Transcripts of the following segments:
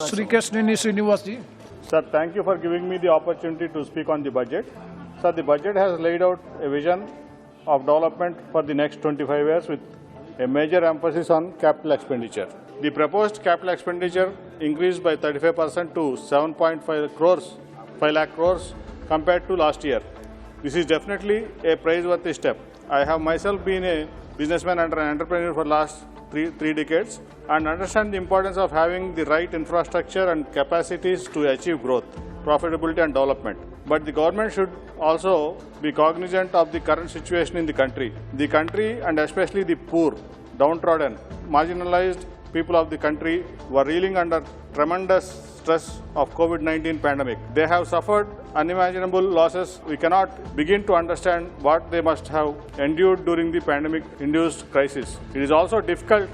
Srikeshnini Srinivasji. Sir, thank you for giving me the opportunity to speak on the budget. Sir, the budget has laid out a vision of development for the next 25 years with a major emphasis on capital expenditure. The proposed capital expenditure increased by 35% to 5 lakh crores compared to last year. This is definitely a praiseworthy step. I have myself been a businessman and an entrepreneur for last three decades and understand the importance of having the right infrastructure and capacities to achieve growth, profitability and development. But the government should also be cognizant of the current situation in the country. The country and especially the poor, downtrodden, marginalized people of the country were reeling under tremendous stress of COVID-19 pandemic. They have suffered unimaginable losses. We cannot begin to understand what they must have endured during the pandemic-induced crisis. It is also difficult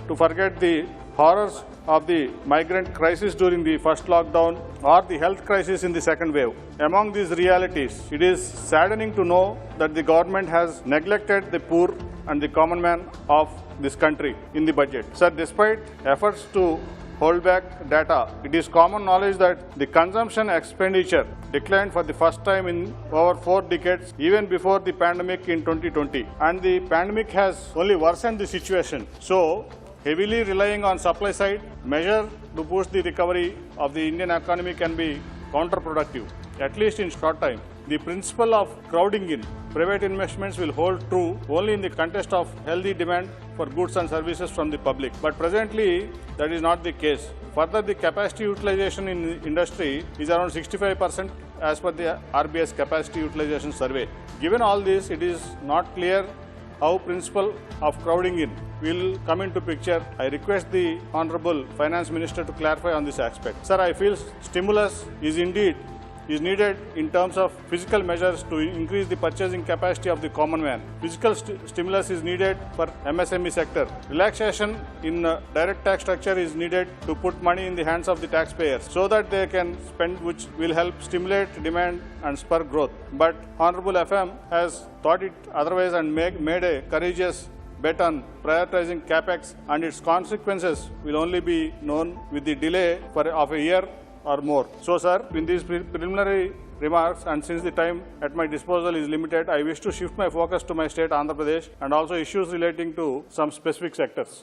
to forget the horrors of the migrant crisis during the first lockdown or the health crisis in the second wave. Among these realities, it is saddening to know that the government has neglected the poor and the common man of this country in the budget. Sir, despite efforts to hold back data, it is common knowledge that the consumption expenditure declined for the first time in over 4 decades, even before the pandemic in 2020. And the pandemic has only worsened the situation. So, heavily relying on supply side measure to boost the recovery of the Indian economy can be counterproductive, at least in short time. The principle of crowding in private investments will hold true only in the context of healthy demand for goods and services from the public. But presently, that is not the case. Further, the capacity utilization in the industry is around 65% as per the RBS capacity utilization survey. Given all this, it is not clear how principle of crowding in will come into picture. I request the Honorable Finance Minister to clarify on this aspect. Sir, I feel stimulus is needed in terms of physical measures to increase the purchasing capacity of the common man. Physical stimulus is needed for MSME sector. Relaxation in direct tax structure is needed to put money in the hands of the taxpayers so that they can spend, which will help stimulate demand and spur growth. But Honorable FM has thought it otherwise and made a courageous bet on prioritizing capex, and its consequences will only be known with the delay of a year or more. So, sir, in these preliminary remarks, and since the time at my disposal is limited, I wish to shift my focus to my state, Andhra Pradesh, and also issues relating to some specific sectors.